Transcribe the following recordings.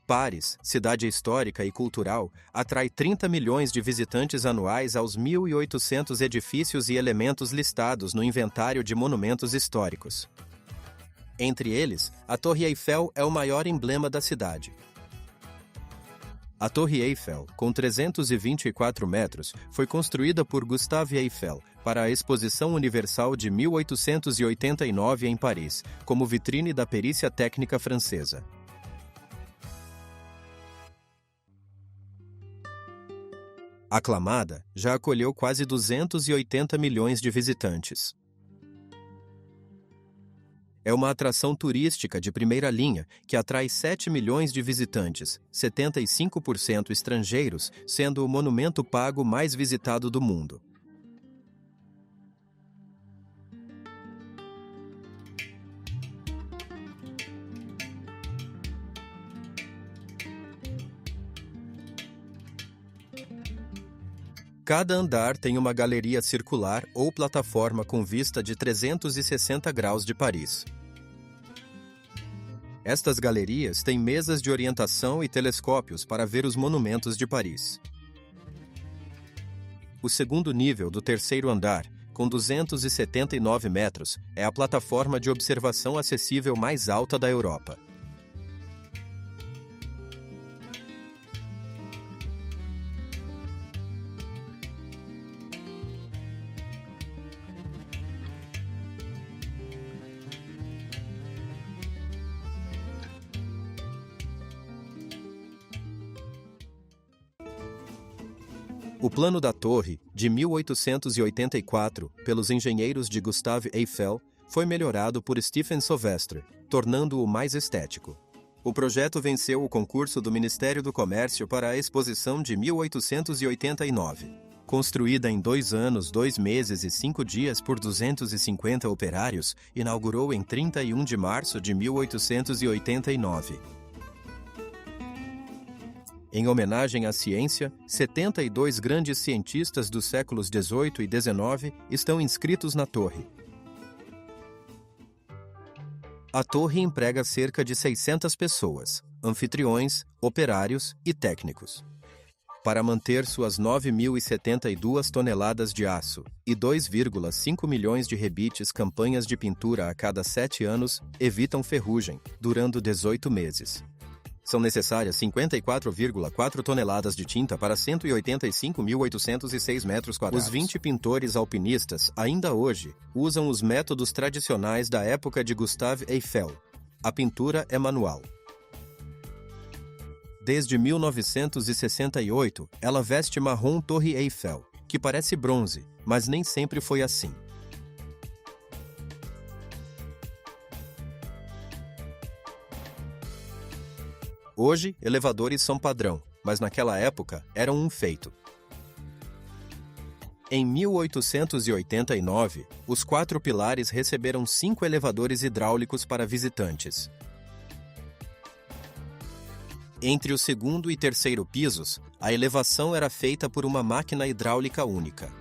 Paris, cidade histórica e cultural, atrai 30 milhões de visitantes anuais aos 1.800 edifícios e elementos listados no inventário de monumentos históricos. Entre eles, a Torre Eiffel é o maior emblema da cidade. A Torre Eiffel, com 324 metros, foi construída por Gustave Eiffel para a Exposição Universal de 1889 em Paris, como vitrine da perícia técnica francesa. Aclamada, já acolheu quase 280 milhões de visitantes. É uma atração turística de primeira linha que atrai 7 milhões de visitantes, 75% estrangeiros, sendo o monumento pago mais visitado do mundo. Cada andar tem uma galeria circular ou plataforma com vista de 360 graus de Paris. Estas galerias têm mesas de orientação e telescópios para ver os monumentos de Paris. O segundo nível do terceiro andar, com 279 metros, é a plataforma de observação acessível mais alta da Europa. O plano da torre, de 1884, pelos engenheiros de Gustave Eiffel, foi melhorado por Stephen Sylvestre, tornando-o mais estético. O projeto venceu o concurso do Ministério do Comércio para a Exposição de 1889. Construída em 2 anos, 2 meses e 5 dias por 250 operários, inaugurou em 31 de março de 1889. Em homenagem à ciência, 72 grandes cientistas dos séculos XVIII e XIX estão inscritos na torre. A torre emprega cerca de 600 pessoas, anfitriões, operários e técnicos. Para manter suas 9.072 toneladas de aço e 2,5 milhões de rebites campanhas de pintura a cada 7 anos, evitam ferrugem, durando 18 meses. São necessárias 54,4 toneladas de tinta para 185.806 metros quadrados. Os 20 pintores alpinistas, ainda hoje, usam os métodos tradicionais da época de Gustave Eiffel. A pintura é manual. Desde 1968, ela veste marrom Torre Eiffel, que parece bronze, mas nem sempre foi assim. Hoje, elevadores são padrão, mas naquela época eram um feito. Em 1889, os 4 pilares receberam 5 elevadores hidráulicos para visitantes. Entre o segundo e terceiro pisos, a elevação era feita por uma máquina hidráulica única.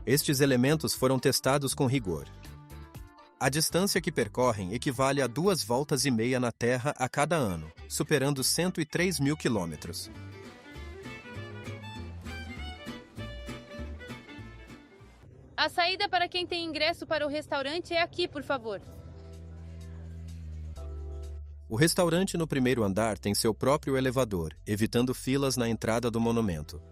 Estes elementos foram testados com rigor. A distância que percorrem equivale a 2,5 voltas na Terra a cada ano, superando 103 mil quilômetros. A saída para quem tem ingresso para o restaurante é aqui, por favor. O restaurante no primeiro andar tem seu próprio elevador, evitando filas na entrada do monumento.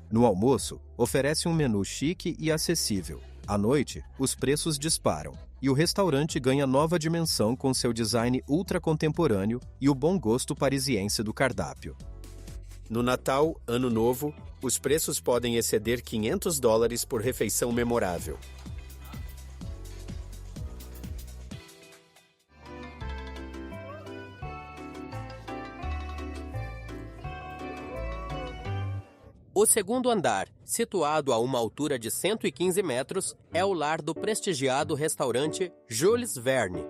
No almoço, oferece um menu chique e acessível. À noite, os preços disparam. E o restaurante ganha nova dimensão com seu design ultra-contemporâneo e o bom gosto parisiense do cardápio. No Natal, Ano Novo, os preços podem exceder $500 por refeição memorável. O segundo andar, situado a uma altura de 115 metros, é o lar do prestigiado restaurante Jules Verne.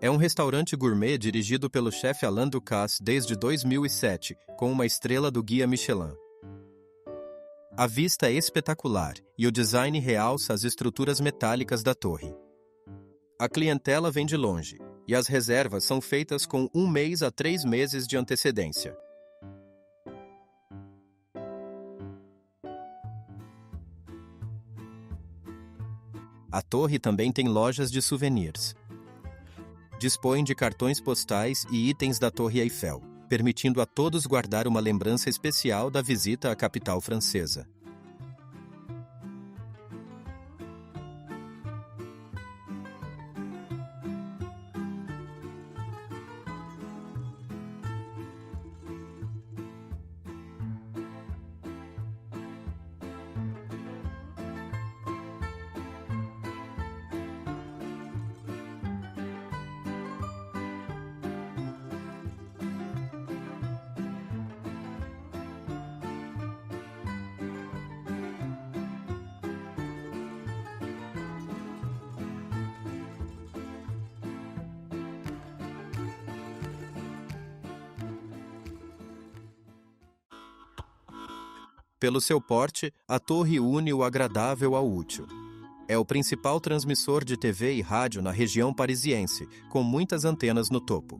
É um restaurante gourmet dirigido pelo chefe Alain Ducasse desde 2007, com uma estrela do Guia Michelin. A vista é espetacular e o design realça as estruturas metálicas da torre. A clientela vem de longe e as reservas são feitas com 1 mês a 3 meses de antecedência. A torre também tem lojas de souvenirs. Dispõe de cartões postais e itens da Torre Eiffel, permitindo a todos guardar uma lembrança especial da visita à capital francesa. Pelo seu porte, a torre une o agradável ao útil. É o principal transmissor de TV e rádio na região parisiense, com muitas antenas no topo.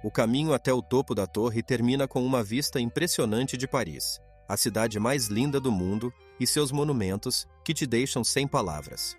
O caminho até o topo da torre termina com uma vista impressionante de Paris, a cidade mais linda do mundo, e seus monumentos, que te deixam sem palavras.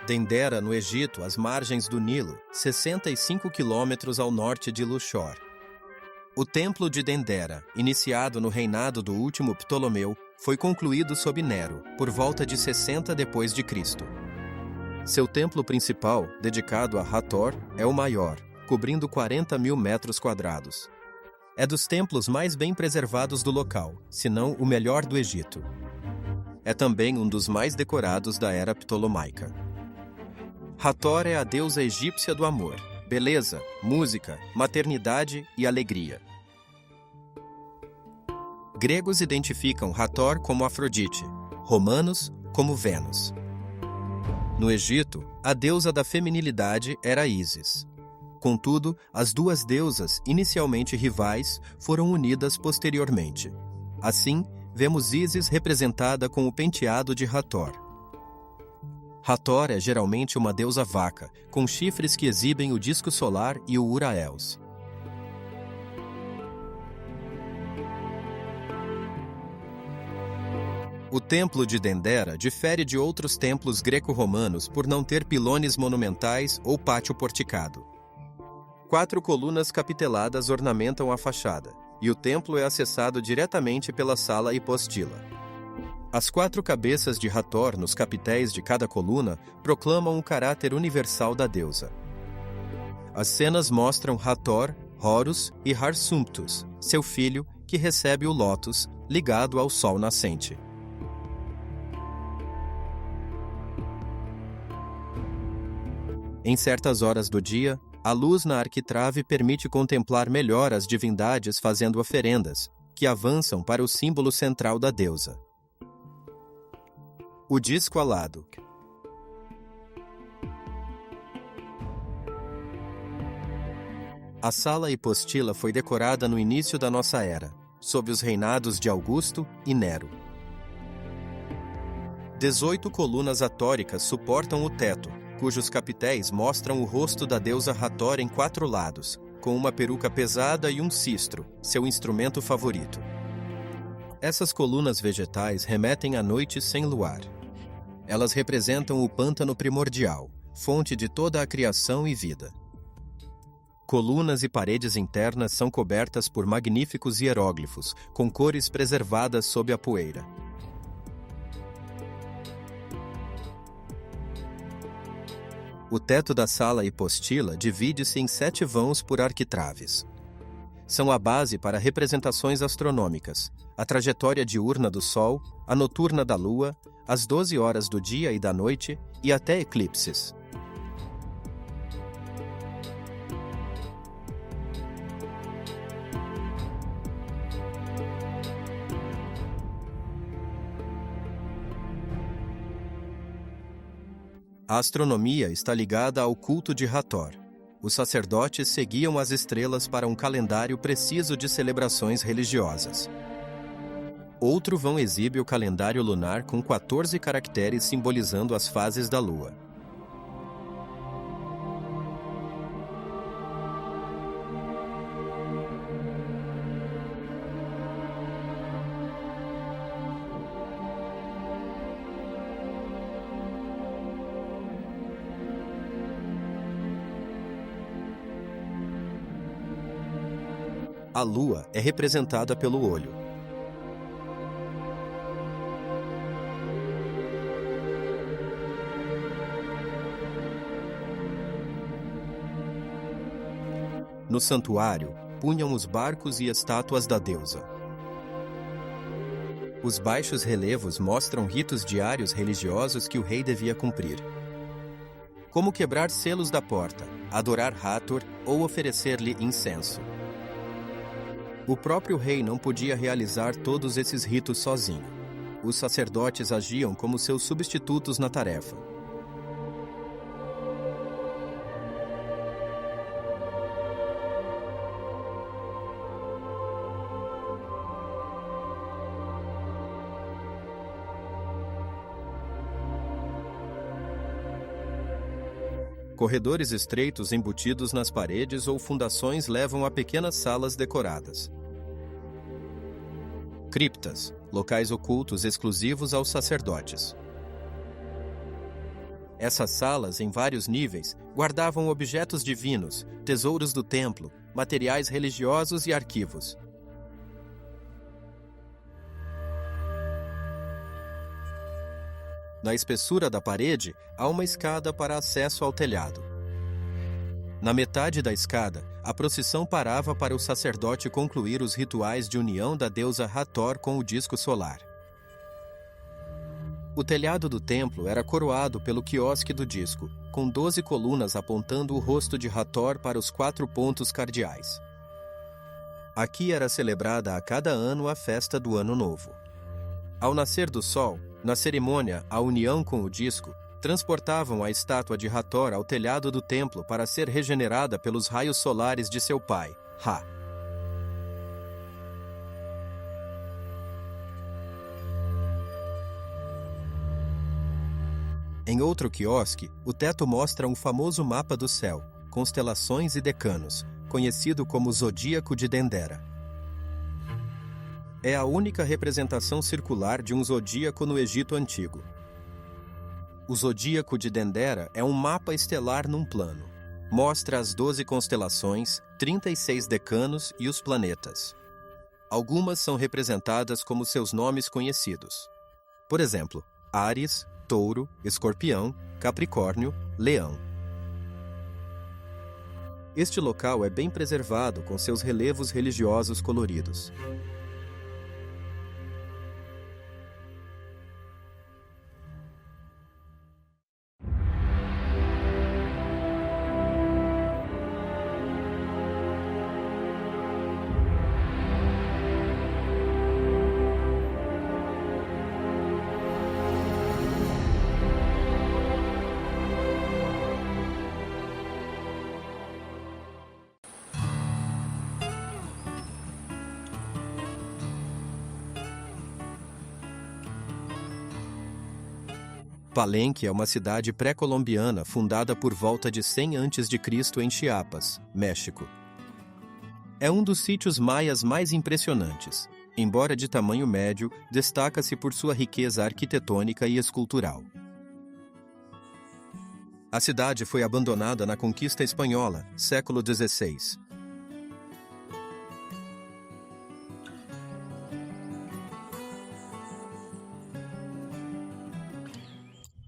Dendera, no Egito, às margens do Nilo, 65 quilômetros ao norte de Luxor. O Templo de Dendera, iniciado no reinado do último Ptolomeu, foi concluído sob Nero, por volta de 60 d.C. Seu templo principal, dedicado a Hathor, é o maior, cobrindo 40.000 metros quadrados. É dos templos mais bem preservados do local, se não o melhor do Egito. É também um dos mais decorados da era ptolomaica. Hathor é a deusa egípcia do amor, beleza, música, maternidade e alegria. Gregos identificam Hathor como Afrodite, romanos como Vênus. No Egito, a deusa da feminilidade era Ísis. Contudo, as duas deusas, inicialmente rivais, foram unidas posteriormente. Assim, vemos Ísis representada com o penteado de Hathor. Hathor é geralmente uma deusa vaca, com chifres que exibem o disco solar e o Uraels. O templo de Dendera difere de outros templos greco-romanos por não ter pilones monumentais ou pátio porticado. 4 colunas capiteladas ornamentam a fachada, e o templo é acessado diretamente pela sala hipostila. As 4 cabeças de Hathor nos capitéis de cada coluna proclamam o caráter universal da deusa. As cenas mostram Hathor, Horus e Harsumptus, seu filho, que recebe o lótus, ligado ao sol nascente. Em certas horas do dia, a luz na arquitrave permite contemplar melhor as divindades fazendo oferendas, que avançam para o símbolo central da deusa. O disco alado. A sala hipostila foi decorada no início da nossa era, sob os reinados de Augusto e Nero. 18 colunas atóricas suportam o teto, cujos capitéis mostram o rosto da deusa Hathor em 4 lados, com uma peruca pesada e um cistro, seu instrumento favorito. Essas colunas vegetais remetem à noite sem luar. Elas representam o pântano primordial, fonte de toda a criação e vida. Colunas e paredes internas são cobertas por magníficos hieróglifos, com cores preservadas sob a poeira. O teto da sala hipostila divide-se em 7 vãos por arquitraves. São a base para representações astronômicas, a trajetória diurna do Sol, a noturna da Lua, as 12 horas do dia e da noite e até eclipses. A astronomia está ligada ao culto de Hathor. Os sacerdotes seguiam as estrelas para um calendário preciso de celebrações religiosas. Outro vão exibe o calendário lunar com 14 caracteres simbolizando as fases da Lua. A Lua é representada pelo olho. No santuário, punham os barcos e estátuas da deusa. Os baixos relevos mostram ritos diários religiosos que o rei devia cumprir, como quebrar selos da porta, adorar Hathor ou oferecer-lhe incenso. O próprio rei não podia realizar todos esses ritos sozinho. Os sacerdotes agiam como seus substitutos na tarefa. Corredores estreitos embutidos nas paredes ou fundações levam a pequenas salas decoradas. Criptas, locais ocultos exclusivos aos sacerdotes. Essas salas, em vários níveis, guardavam objetos divinos, tesouros do templo, materiais religiosos e arquivos. Na espessura da parede, há uma escada para acesso ao telhado. Na metade da escada, a procissão parava para o sacerdote concluir os rituais de união da deusa Hathor com o disco solar. O telhado do templo era coroado pelo quiosque do disco, com 12 colunas apontando o rosto de Hathor para os 4 pontos cardeais. Aqui era celebrada a cada ano a festa do Ano Novo. Ao nascer do sol, na cerimônia A União com o Disco, transportavam a estátua de Hathor ao telhado do templo para ser regenerada pelos raios solares de seu pai, Ra. Em outro quiosque, o teto mostra um famoso mapa do céu, constelações e decanos, conhecido como Zodíaco de Dendera. É a única representação circular de um zodíaco no Egito Antigo. O Zodíaco de Dendera é um mapa estelar num plano. Mostra as 12 constelações, 36 decanos e os planetas. Algumas são representadas como seus nomes conhecidos. Por exemplo, Áries, Touro, Escorpião, Capricórnio, Leão. Este local é bem preservado com seus relevos religiosos coloridos. Palenque é uma cidade pré-colombiana fundada por volta de 100 a.C. em Chiapas, México. É um dos sítios maias mais impressionantes. Embora de tamanho médio, destaca-se por sua riqueza arquitetônica e escultural. A cidade foi abandonada na conquista espanhola, século XVI.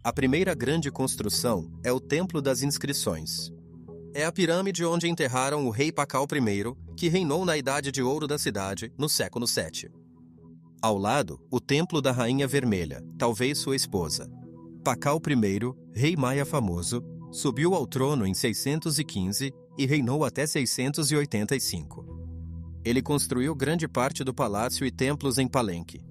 A primeira grande construção é o Templo das Inscrições. É a pirâmide onde enterraram o rei Pakal I, que reinou na Idade de Ouro da cidade, no século VII. Ao lado, o Templo da Rainha Vermelha, talvez sua esposa. Pakal I, rei maia famoso, subiu ao trono em 615 e reinou até 685. Ele construiu grande parte do palácio e templos em Palenque.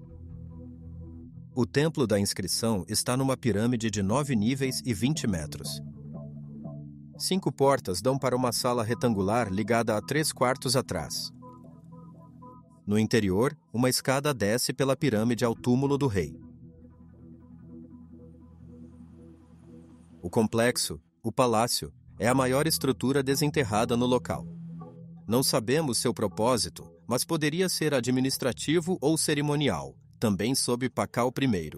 O Templo da Inscrição está numa pirâmide de 9 níveis e 20 metros. 5 portas dão para uma sala retangular ligada a 3 quartos atrás. No interior, uma escada desce pela pirâmide ao túmulo do rei. O complexo, o palácio, é a maior estrutura desenterrada no local. Não sabemos seu propósito, mas poderia ser administrativo ou cerimonial, também sob Pakal I.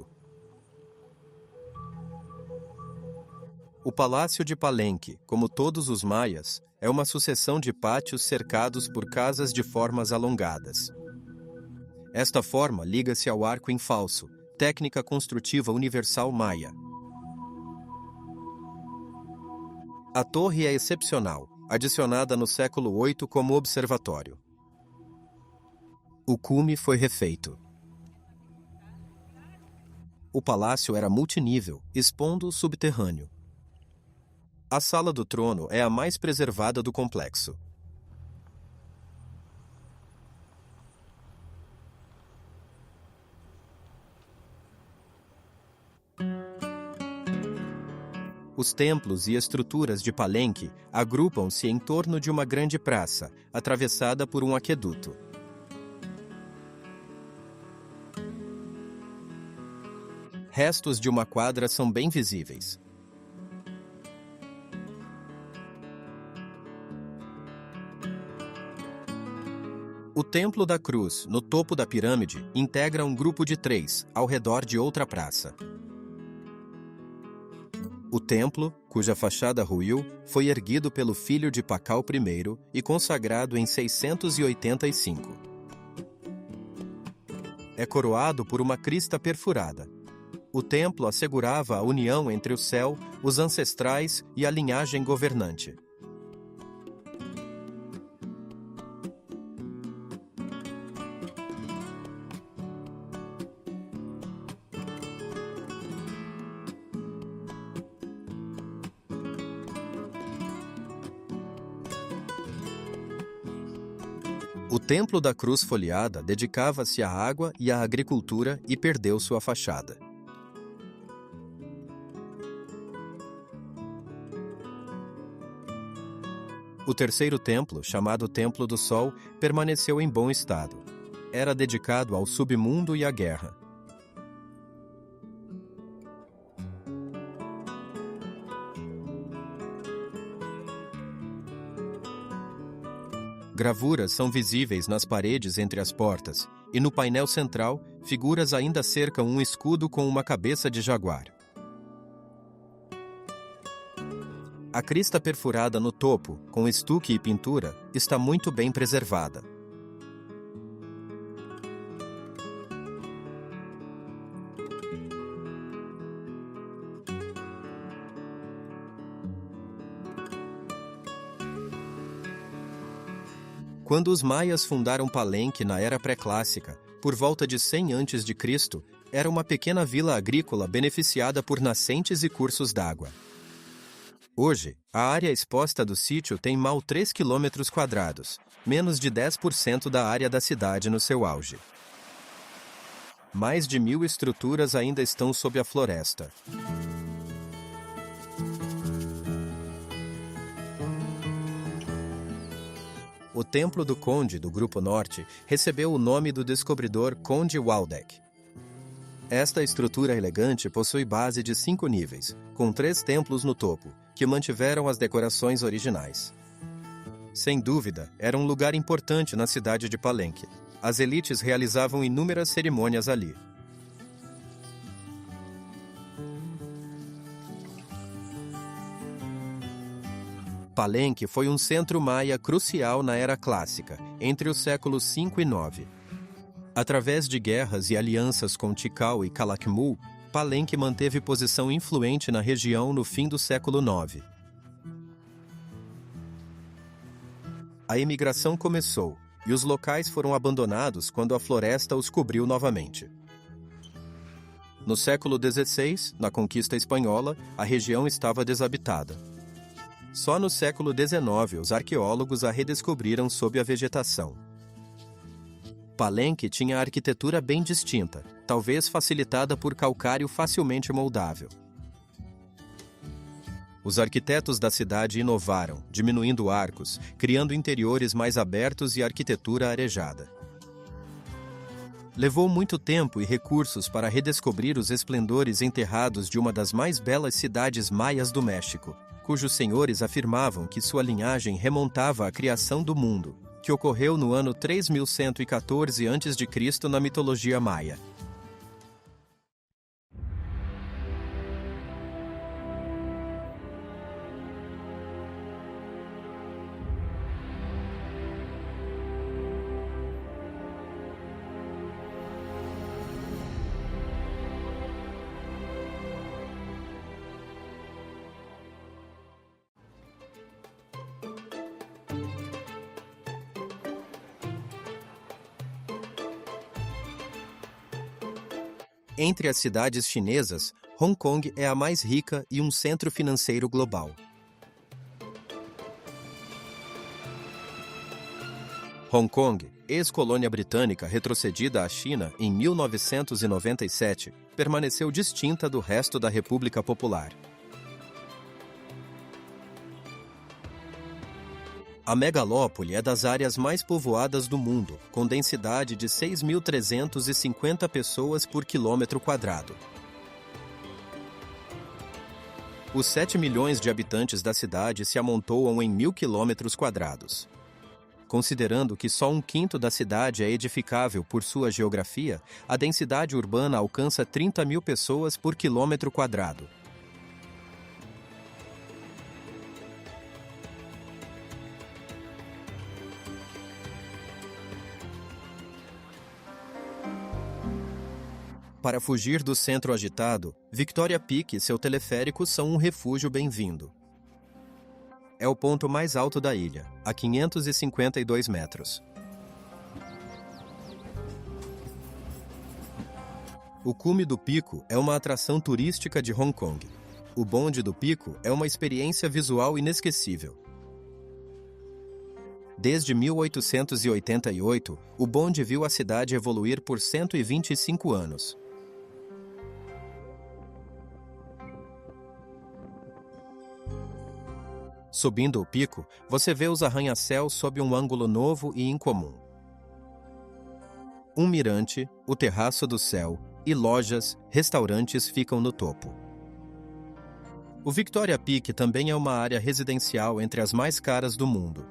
O Palácio de Palenque, como todos os maias, é uma sucessão de pátios cercados por casas de formas alongadas. Esta forma liga-se ao arco em falso, técnica construtiva universal maia. A torre é excepcional, adicionada no século VIII como observatório. O cume foi refeito. O palácio era multinível, expondo o subterrâneo. A Sala do Trono é a mais preservada do complexo. Os templos e estruturas de Palenque agrupam-se em torno de uma grande praça, atravessada por um aqueduto. Restos de uma quadra são bem visíveis. O Templo da Cruz, no topo da pirâmide, integra um grupo de 3, ao redor de outra praça. O templo, cuja fachada ruiu, foi erguido pelo filho de Pakal I e consagrado em 685. É coroado por uma crista perfurada. O templo assegurava a união entre o céu, os ancestrais e a linhagem governante. O Templo da Cruz Folheada dedicava-se à água e à agricultura e perdeu sua fachada. O terceiro templo, chamado Templo do Sol, permaneceu em bom estado. Era dedicado ao submundo e à guerra. Gravuras são visíveis nas paredes entre as portas, e no painel central, figuras ainda cercam um escudo com uma cabeça de jaguar. A crista perfurada no topo, com estuque e pintura, está muito bem preservada. Quando os maias fundaram Palenque na era pré-clássica, por volta de 100 a.C., era uma pequena vila agrícola beneficiada por nascentes e cursos d'água. Hoje, a área exposta do sítio tem mal 3 km², menos de 10% da área da cidade no seu auge. Mais de 1.000 estruturas ainda estão sob a floresta. O Templo do Conde do Grupo Norte recebeu o nome do descobridor Conde Waldeck. Esta estrutura elegante possui base de 5 níveis, com 3 templos no topo, que mantiveram as decorações originais. Sem dúvida, era um lugar importante na cidade de Palenque. As elites realizavam inúmeras cerimônias ali. Palenque foi um centro maia crucial na Era Clássica, entre os séculos 5 e 9. Através de guerras e alianças com Tikal e Calakmul, Palenque manteve posição influente na região no fim do século 9. A imigração começou, e os locais foram abandonados quando a floresta os cobriu novamente. No século XVI, na conquista espanhola, a região estava desabitada. Só no século XIX os arqueólogos a redescobriram sob a vegetação. Palenque tinha arquitetura bem distinta, talvez facilitada por calcário facilmente moldável. Os arquitetos da cidade inovaram, diminuindo arcos, criando interiores mais abertos e arquitetura arejada. Levou muito tempo e recursos para redescobrir os esplendores enterrados de uma das mais belas cidades maias do México, cujos senhores afirmavam que sua linhagem remontava à criação do mundo, que ocorreu no ano 3114 a.C. na mitologia maia. Entre as cidades chinesas, Hong Kong é a mais rica e um centro financeiro global. Hong Kong, ex-colônia britânica retrocedida à China em 1997, permaneceu distinta do resto da República Popular. A megalópole é das áreas mais povoadas do mundo, com densidade de 6.350 pessoas por quilômetro quadrado. Os 7 milhões de habitantes da cidade se amontoam em 1.000 quilômetros quadrados. Considerando que só 1/5 da cidade é edificável por sua geografia, a densidade urbana alcança 30.000 pessoas por quilômetro quadrado. Para fugir do centro agitado, Victoria Peak e seu teleférico são um refúgio bem-vindo. É o ponto mais alto da ilha, a 552 metros. O cume do pico é uma atração turística de Hong Kong. O bonde do pico é uma experiência visual inesquecível. Desde 1888, o bonde viu a cidade evoluir por 125 anos. Subindo o pico, você vê os arranha-céus sob um ângulo novo e incomum. Um mirante, o terraço do céu e lojas, restaurantes ficam no topo. O Victoria Peak também é uma área residencial entre as mais caras do mundo.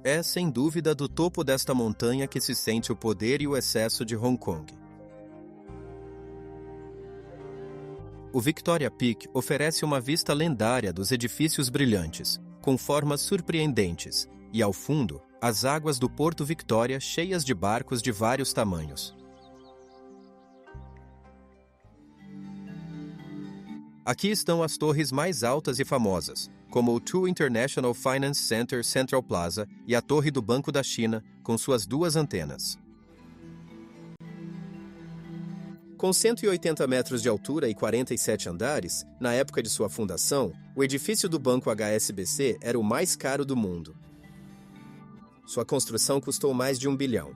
É, sem dúvida, do topo desta montanha que se sente o poder e o excesso de Hong Kong. O Victoria Peak oferece uma vista lendária dos edifícios brilhantes, com formas surpreendentes, e ao fundo, as águas do Porto Victoria cheias de barcos de vários tamanhos. Aqui estão as torres mais altas e famosas, como o Two International Finance Center Central Plaza e a Torre do Banco da China, com suas 2 antenas. Com 180 metros de altura e 47 andares, na época de sua fundação, o edifício do Banco HSBC era o mais caro do mundo. Sua construção custou mais de 1 bilhão.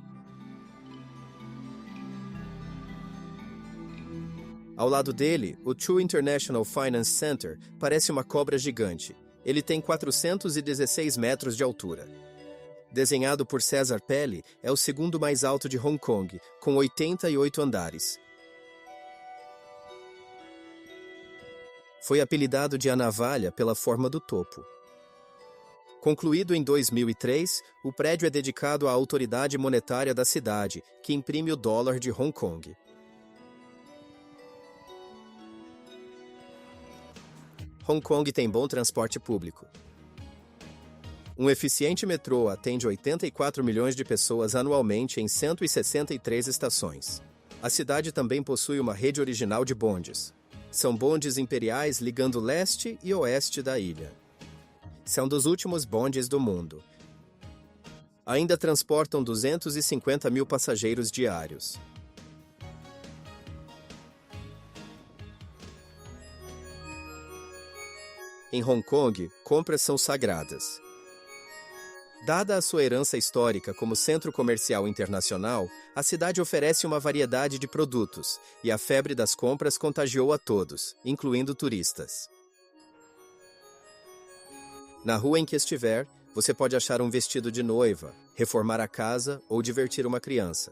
Ao lado dele, o Two International Finance Center parece uma cobra gigante. Ele tem 416 metros de altura. Desenhado por César Pelli, é o segundo mais alto de Hong Kong, com 88 andares. Foi apelidado de A Navalha pela forma do topo. Concluído em 2003, o prédio é dedicado à autoridade monetária da cidade, que imprime o dólar de Hong Kong. Hong Kong tem bom transporte público. Um eficiente metrô atende 84 milhões de pessoas anualmente em 163 estações. A cidade também possui uma rede original de bondes. São bondes imperiais ligando leste e oeste da ilha. São dos últimos bondes do mundo. Ainda transportam 250 mil passageiros diários. Em Hong Kong, compras são sagradas. Dada a sua herança histórica como centro comercial internacional, a cidade oferece uma variedade de produtos, e a febre das compras contagiou a todos, incluindo turistas. Na rua em que estiver, você pode achar um vestido de noiva, reformar a casa ou divertir uma criança.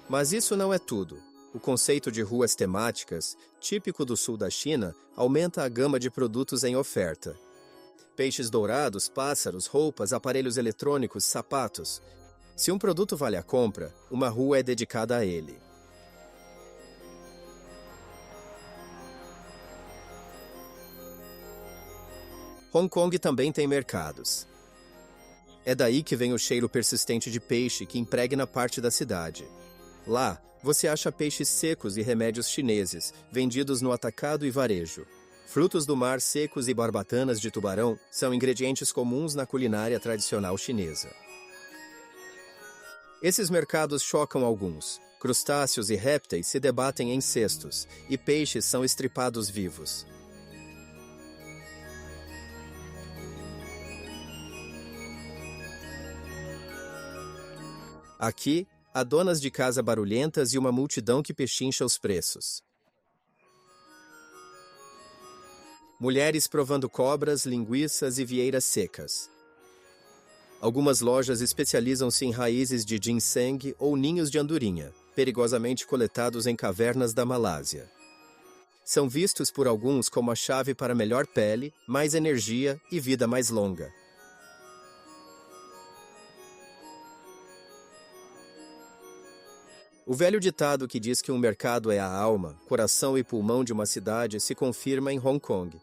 Mas isso não é tudo. O conceito de ruas temáticas, típico do sul da China, aumenta a gama de produtos em oferta. Peixes dourados, pássaros, roupas, aparelhos eletrônicos, sapatos. Se um produto vale a compra, uma rua é dedicada a ele. Hong Kong também tem mercados. É daí que vem o cheiro persistente de peixe que impregna parte da cidade. Lá, você acha peixes secos e remédios chineses, vendidos no atacado e varejo. Frutos do mar secos e barbatanas de tubarão são ingredientes comuns na culinária tradicional chinesa. Esses mercados chocam alguns. Crustáceos e répteis se debatem em cestos, e peixes são estripados vivos. Aqui, há donas de casa barulhentas e uma multidão que pechincha os preços. Mulheres provando cobras, linguiças e vieiras secas. Algumas lojas especializam-se em raízes de ginseng ou ninhos de andorinha, perigosamente coletados em cavernas da Malásia. São vistos por alguns como a chave para melhor pele, mais energia e vida mais longa. O velho ditado que diz que um mercado é a alma, coração e pulmão de uma cidade se confirma em Hong Kong.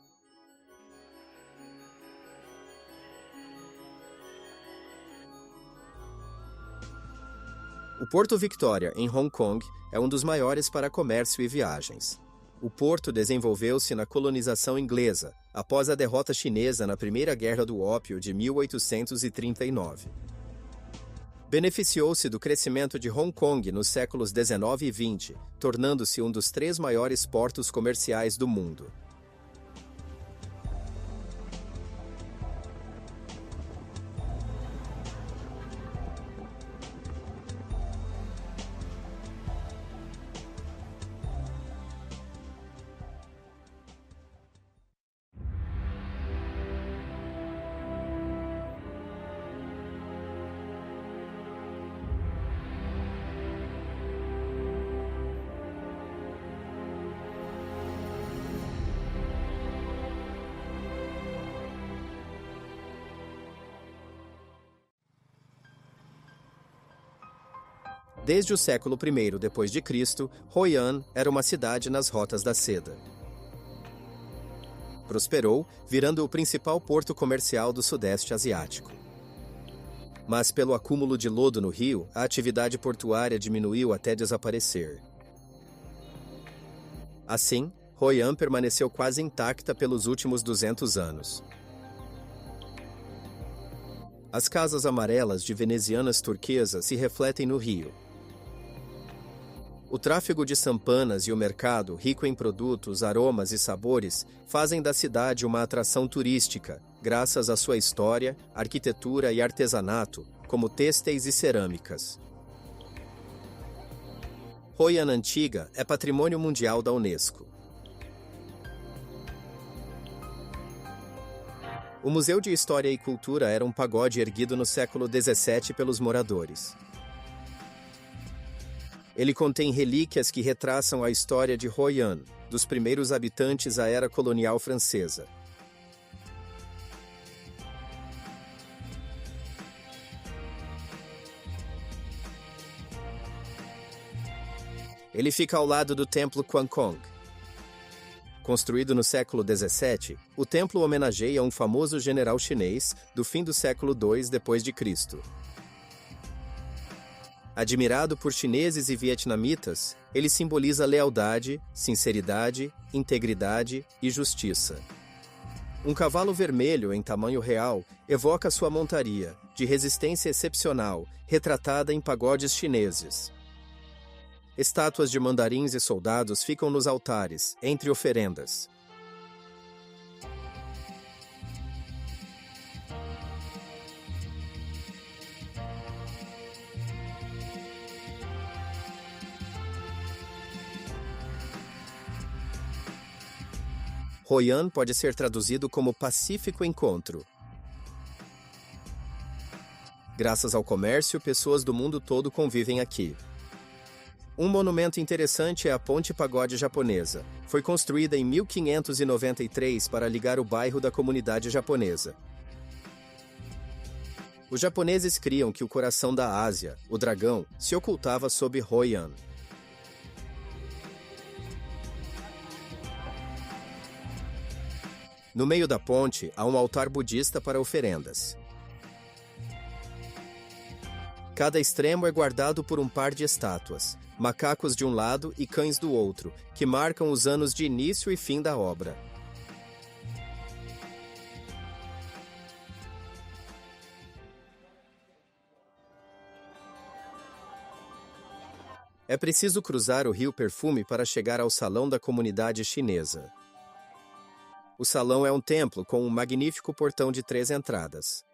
O Porto Victoria, em Hong Kong, é um dos maiores para comércio e viagens. O porto desenvolveu-se na colonização inglesa, após a derrota chinesa na Primeira Guerra do Ópio de 1839. Beneficiou-se do crescimento de Hong Kong nos séculos 19 e 20, tornando-se um dos 3 maiores portos comerciais do mundo. Desde o século I d.C., Hoi An era uma cidade nas rotas da seda. Prosperou, virando o principal porto comercial do Sudeste Asiático. Mas pelo acúmulo de lodo no rio, a atividade portuária diminuiu até desaparecer. Assim, Hoi An permaneceu quase intacta pelos últimos 200 anos. As casas amarelas de venezianas turquesas se refletem no rio. O tráfego de sampanas e o mercado, rico em produtos, aromas e sabores, fazem da cidade uma atração turística, graças à sua história, arquitetura e artesanato, como têxteis e cerâmicas. Hoi An Antiga é Patrimônio Mundial da Unesco. O Museu de História e Cultura era um pagode erguido no século XVII pelos moradores. Ele contém relíquias que retraçam a história de Hoi An, dos primeiros habitantes à era colonial francesa. Ele fica ao lado do Templo Quan Kong. Construído no século XVII, o templo homenageia um famoso general chinês do fim do século II d.C. Admirado por chineses e vietnamitas, ele simboliza lealdade, sinceridade, integridade e justiça. Um cavalo vermelho em tamanho real evoca sua montaria, de resistência excepcional, retratada em pagodes chineses. Estátuas de mandarins e soldados ficam nos altares, entre oferendas. Hoi-an pode ser traduzido como Pacífico Encontro. Graças ao comércio, pessoas do mundo todo convivem aqui. Um monumento interessante é a Ponte Pagode Japonesa. Foi construída em 1593 para ligar o bairro da comunidade japonesa. Os japoneses criam que o coração da Ásia, o dragão, se ocultava sob Hoi-an. No meio da ponte, há um altar budista para oferendas. Cada extremo é guardado por um par de estátuas, macacos de um lado e cães do outro, que marcam os anos de início e fim da obra. É preciso cruzar o rio Perfume para chegar ao salão da comunidade chinesa. O salão é um templo com um magnífico portão de 3 entradas.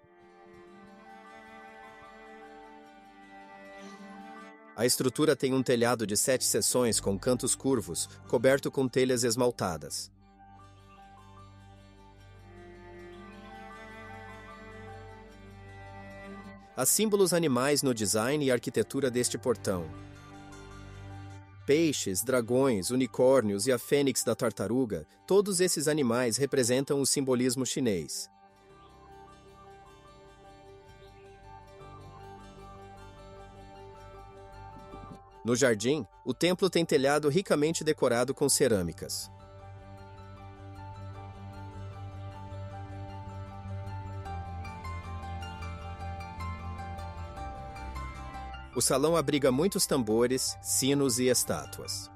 A estrutura tem um telhado de 7 seções com cantos curvos, coberto com telhas esmaltadas. Há símbolos animais no design e arquitetura deste portão. Peixes, dragões, unicórnios e a fênix da tartaruga, todos esses animais representam o simbolismo chinês. No jardim, o templo tem telhado ricamente decorado com cerâmicas. O salão abriga muitos tambores, sinos e estátuas.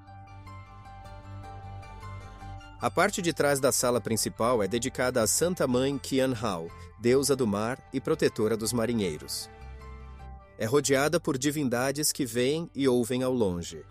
A parte de trás da sala principal é dedicada à Santa Mãe Qian Hao, deusa do mar e protetora dos marinheiros. É rodeada por divindades que veem e ouvem ao longe.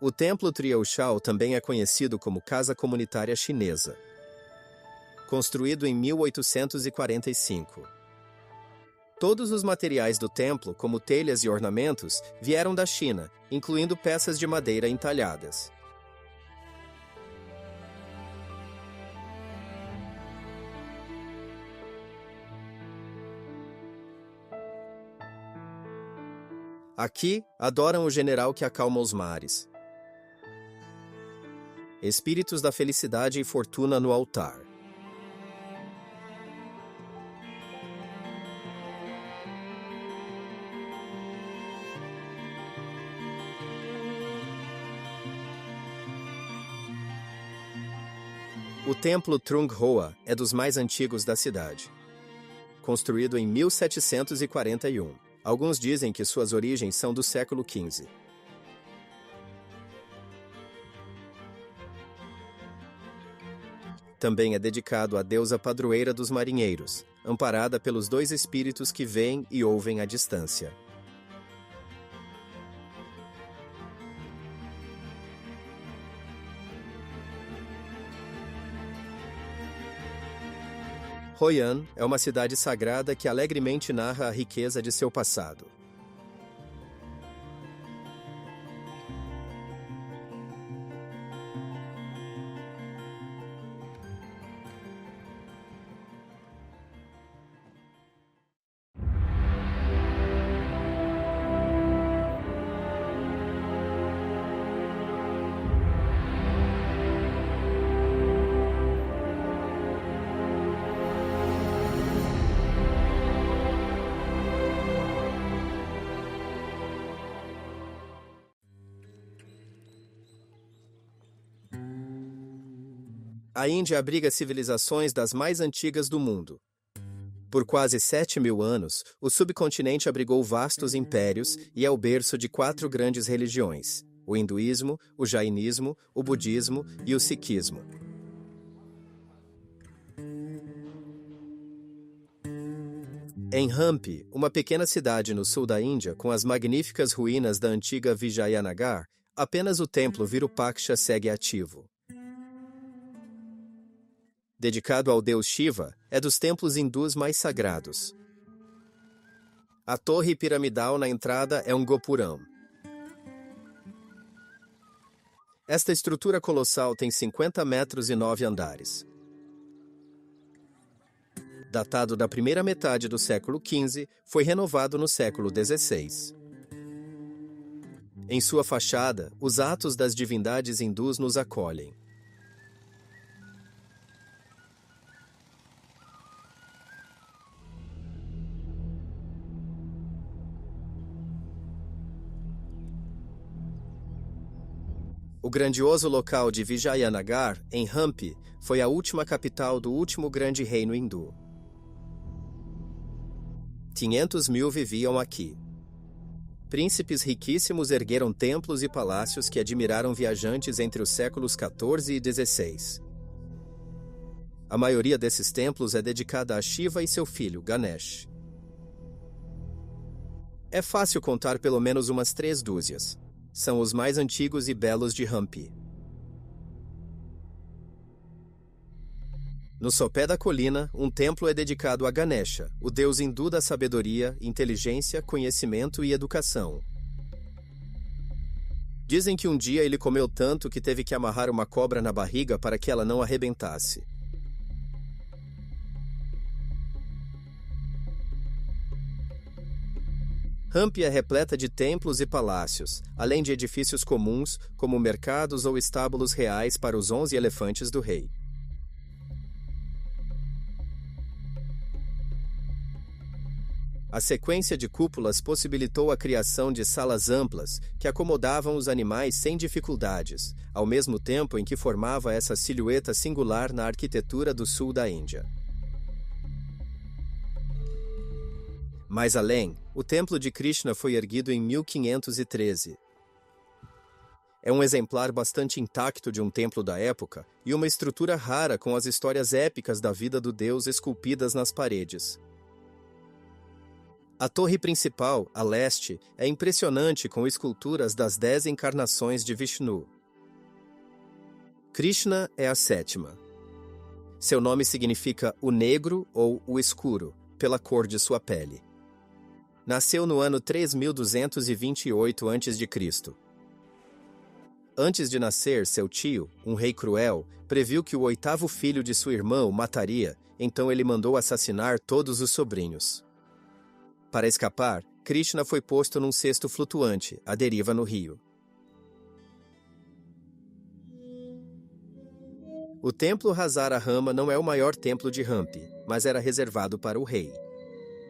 O Templo Triaoshao também é conhecido como Casa Comunitária Chinesa. Construído em 1845. Todos os materiais do templo, como telhas e ornamentos, vieram da China, incluindo peças de madeira entalhadas. Aqui, adoram o general que acalma os mares. Espíritos da felicidade e fortuna no altar. O templo Trung Hoa é dos mais antigos da cidade. Construído em 1741. Alguns dizem que suas origens são do século XV. Também é dedicado à deusa padroeira dos marinheiros, amparada pelos 2 espíritos que veem e ouvem à distância. Hoi-an é uma cidade sagrada que alegremente narra a riqueza de seu passado. A Índia abriga civilizações das mais antigas do mundo. Por quase 7.000 anos, o subcontinente abrigou vastos impérios e é o berço de 4 grandes religiões: o hinduísmo, o jainismo, o budismo e o sikhismo. Em Hampi, uma pequena cidade no sul da Índia com as magníficas ruínas da antiga Vijayanagar, apenas o templo Virupaksha segue ativo. Dedicado ao deus Shiva, é dos templos hindus mais sagrados. A torre piramidal na entrada é um gopuram. Esta estrutura colossal tem 50 metros e 9 andares. Datado da primeira metade do século XV, foi renovado no século XVI. Em sua fachada, os atos das divindades hindus nos acolhem. O grandioso local de Vijayanagar, em Hampi, foi a última capital do último grande reino hindu. 500 mil viviam aqui. Príncipes riquíssimos ergueram templos e palácios que admiraram viajantes entre os séculos XIV e XVI. A maioria desses templos é dedicada a Shiva e seu filho, Ganesh. É fácil contar pelo menos umas 3 dúzias. São os mais antigos e belos de Hampi. No sopé da colina, um templo é dedicado a Ganesha, o deus hindu da sabedoria, inteligência, conhecimento e educação. Dizem que um dia ele comeu tanto que teve que amarrar uma cobra na barriga para que ela não arrebentasse. Hampi é repleta de templos e palácios, além de edifícios comuns, como mercados ou estábulos reais para os 11 elefantes do rei. A sequência de cúpulas possibilitou a criação de salas amplas que acomodavam os animais sem dificuldades, ao mesmo tempo em que formava essa silhueta singular na arquitetura do sul da Índia. Mais além, o templo de Krishna foi erguido em 1513. É um exemplar bastante intacto de um templo da época e uma estrutura rara com as histórias épicas da vida do deus esculpidas nas paredes. A torre principal, a leste, é impressionante com esculturas das 10 encarnações de Vishnu. Krishna é a 7ª. Seu nome significa o negro ou o escuro, pela cor de sua pele. Nasceu no ano 3228 a.C. Antes de nascer, seu tio, um rei cruel, previu que o 8º filho de sua irmã o mataria, então ele mandou assassinar todos os sobrinhos. Para escapar, Krishna foi posto num cesto flutuante, à deriva no rio. O templo Hazara Rama não é o maior templo de Hampi, mas era reservado para o rei.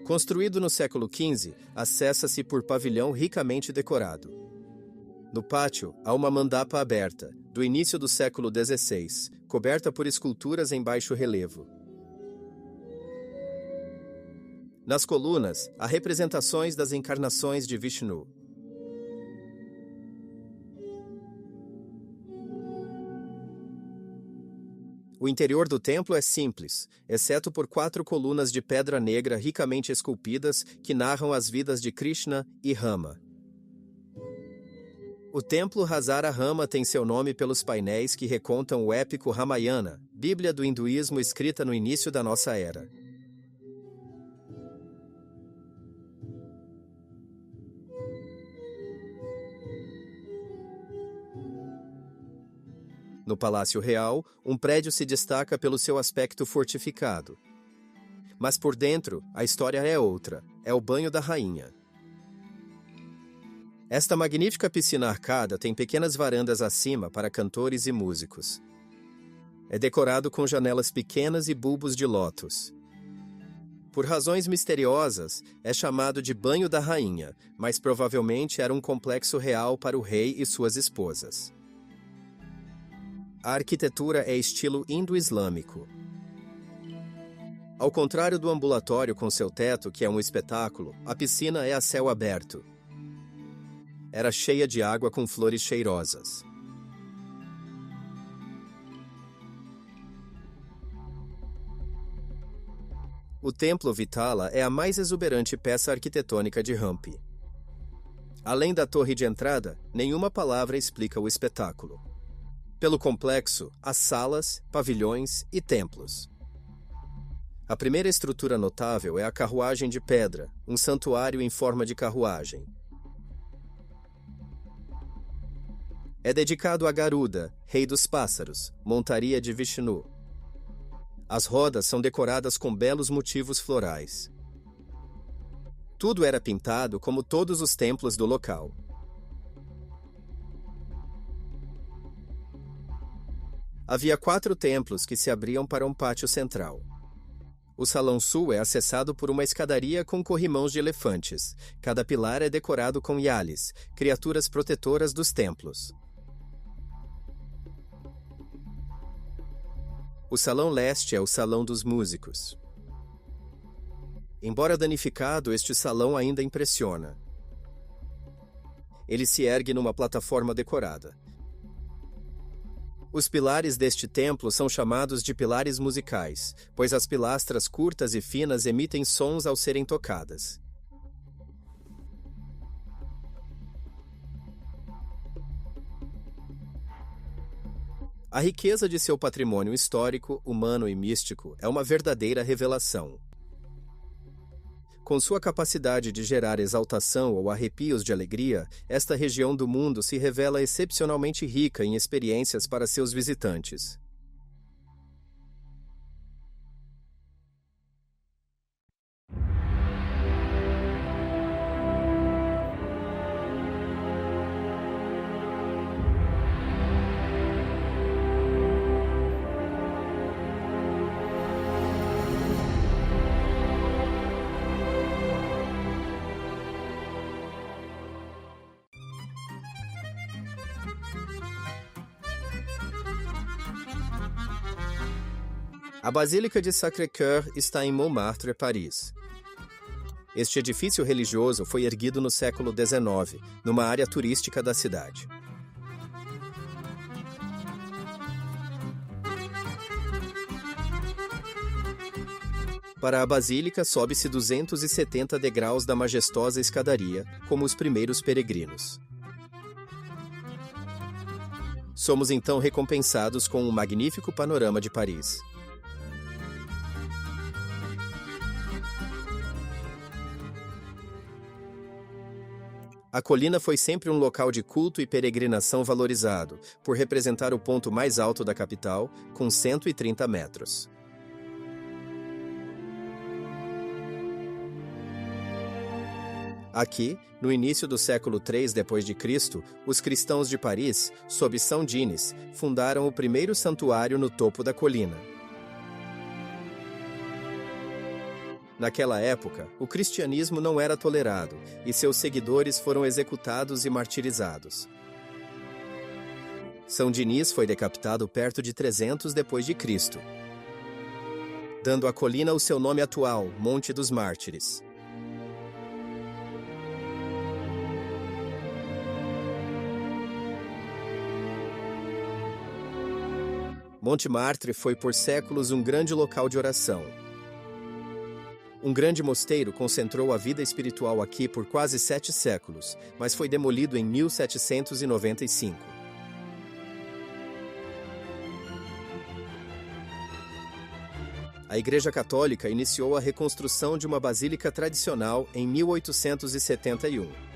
Construído no século XV, acessa-se por pavilhão ricamente decorado. No pátio, há uma mandapa aberta, do início do século XVI, coberta por esculturas em baixo relevo. Nas colunas, há representações das encarnações de Vishnu. O interior do templo é simples, exceto por 4 colunas de pedra negra ricamente esculpidas que narram as vidas de Krishna e Rama. O templo Hazara Rama tem seu nome pelos painéis que recontam o épico Ramayana, Bíblia do hinduísmo escrita no início da nossa era. No Palácio Real, um prédio se destaca pelo seu aspecto fortificado. Mas por dentro, a história é outra, é o banho da rainha. Esta magnífica piscina arcada tem pequenas varandas acima para cantores e músicos. É decorado com janelas pequenas e bulbos de lótus. Por razões misteriosas, é chamado de banho da rainha, mas provavelmente era um complexo real para o rei e suas esposas. A arquitetura é estilo indo-islâmico. Ao contrário do ambulatório com seu teto, que é um espetáculo, a piscina é a céu aberto. Era cheia de água com flores cheirosas. O Templo Vitala é a mais exuberante peça arquitetônica de Hampi. Além da torre de entrada, nenhuma palavra explica o espetáculo. Pelo complexo, há salas, pavilhões e templos. A primeira estrutura notável é a carruagem de pedra, um santuário em forma de carruagem. É dedicado a Garuda, rei dos pássaros, montaria de Vishnu. As rodas são decoradas com belos motivos florais. Tudo era pintado como todos os templos do local. Havia 4 templos que se abriam para um pátio central. O Salão Sul é acessado por uma escadaria com corrimãos de elefantes. Cada pilar é decorado com yalis, criaturas protetoras dos templos. O Salão Leste é o Salão dos Músicos. Embora danificado, este salão ainda impressiona. Ele se ergue numa plataforma decorada. Os pilares deste templo são chamados de pilares musicais, pois as pilastras curtas e finas emitem sons ao serem tocadas. A riqueza de seu patrimônio histórico, humano e místico é uma verdadeira revelação. Com sua capacidade de gerar exaltação ou arrepios de alegria, esta região do mundo se revela excepcionalmente rica em experiências para seus visitantes. A Basílica de Sacré-Cœur está em Montmartre, Paris. Este edifício religioso foi erguido no século XIX, numa área turística da cidade. Para a Basílica, sobe-se 270 degraus da majestosa escadaria, como os primeiros peregrinos. Somos então recompensados com um magnífico panorama de Paris. A colina foi sempre um local de culto e peregrinação valorizado, por representar o ponto mais alto da capital, com 130 metros. Aqui, no início do século III d.C., os cristãos de Paris, sob São Dines, fundaram o primeiro santuário no topo da colina. Naquela época, o cristianismo não era tolerado e seus seguidores foram executados e martirizados. São Diniz foi decapitado perto de 300 d.C., dando à colina o seu nome atual, Monte dos Mártires. Montmartre foi por séculos um grande local de oração. Um grande mosteiro concentrou a vida espiritual aqui por quase 7 séculos, mas foi demolido em 1795. A Igreja Católica iniciou a reconstrução de uma basílica tradicional em 1871.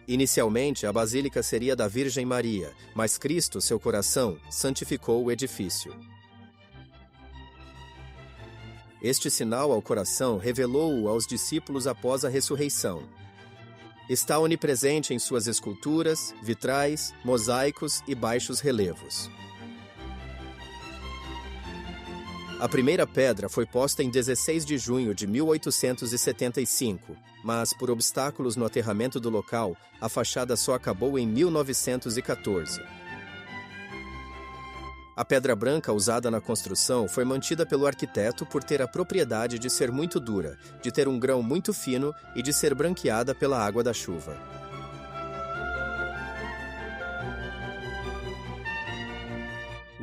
Inicialmente, a basílica seria da Virgem Maria, mas Cristo, seu coração, santificou o edifício. Este sinal ao coração revelou-o aos discípulos após a ressurreição. Está onipresente em suas esculturas, vitrais, mosaicos e baixos relevos. A primeira pedra foi posta em 16 de junho de 1875, mas, por obstáculos no aterramento do local, a fachada só acabou em 1914. A pedra branca usada na construção foi mantida pelo arquiteto por ter a propriedade de ser muito dura, de ter um grão muito fino e de ser branqueada pela água da chuva.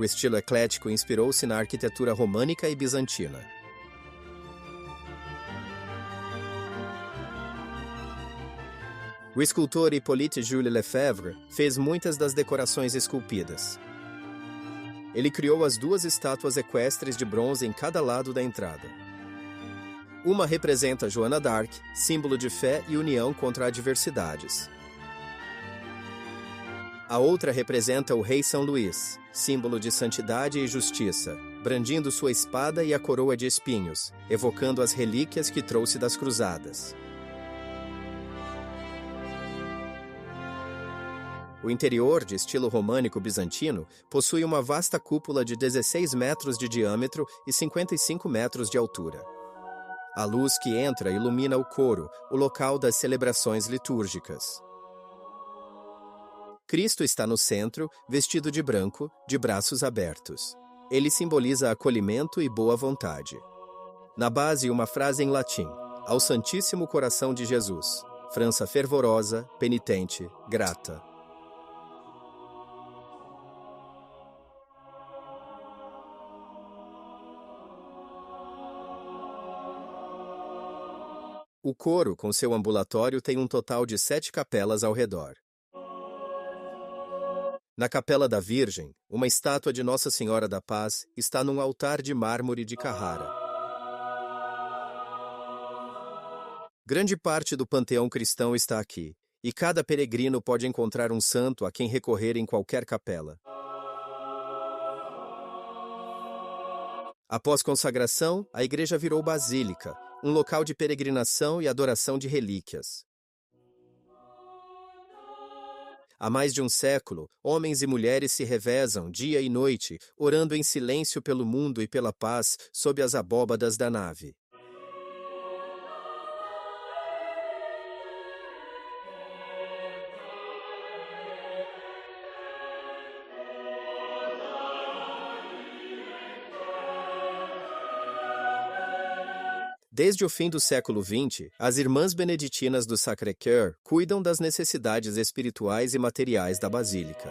O estilo eclético inspirou-se na arquitetura românica e bizantina. O escultor Hippolyte Jules Lefebvre fez muitas das decorações esculpidas. Ele criou as duas estátuas equestres de bronze em cada lado da entrada. Uma representa Joana d'Arc, símbolo de fé e união contra adversidades. A outra representa o rei São Luís, símbolo de santidade e justiça, brandindo sua espada e a coroa de espinhos, evocando as relíquias que trouxe das cruzadas. O interior, de estilo românico bizantino, possui uma vasta cúpula de 16 metros de diâmetro e 55 metros de altura. A luz que entra ilumina o coro, o local das celebrações litúrgicas. Cristo está no centro, vestido de branco, de braços abertos. Ele simboliza acolhimento e boa vontade. Na base, uma frase em latim: Ao Santíssimo Coração de Jesus, França fervorosa, penitente, grata. O coro, com seu ambulatório, tem um total de 7 capelas ao redor. Na Capela da Virgem, uma estátua de Nossa Senhora da Paz está num altar de mármore de Carrara. Grande parte do panteão cristão está aqui, e cada peregrino pode encontrar um santo a quem recorrer em qualquer capela. Após consagração, a igreja virou basílica, um local de peregrinação e adoração de relíquias. Há mais de um século, homens e mulheres se revezam dia e noite, orando em silêncio pelo mundo e pela paz sob as abóbadas da nave. Desde o fim do século XX, as Irmãs Beneditinas do Sacré-Cœur cuidam das necessidades espirituais e materiais da Basílica.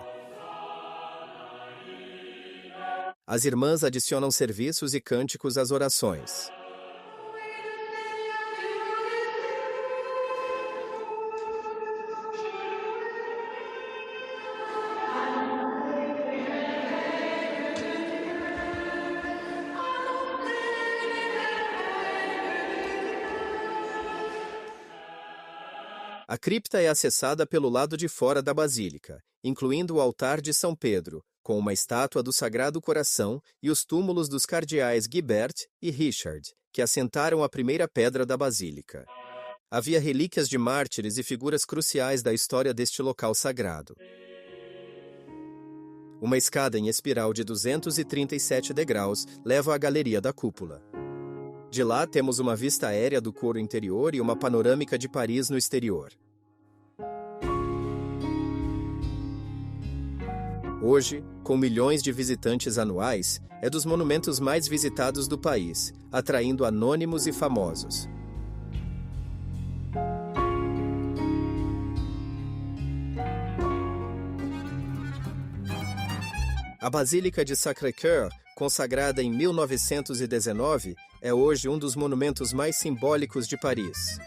As irmãs adicionam serviços e cânticos às orações. A cripta é acessada pelo lado de fora da basílica, incluindo o altar de São Pedro, com uma estátua do Sagrado Coração e os túmulos dos cardeais Guibert e Richard, que assentaram a primeira pedra da basílica. Havia relíquias de mártires e figuras cruciais da história deste local sagrado. Uma escada em espiral de 237 degraus leva à galeria da cúpula. De lá temos uma vista aérea do coro interior e uma panorâmica de Paris no exterior. Hoje, com milhões de visitantes anuais, é dos monumentos mais visitados do país, atraindo anônimos e famosos. A Basílica de Sacré-Cœur, consagrada em 1919, é hoje um dos monumentos mais simbólicos de Paris.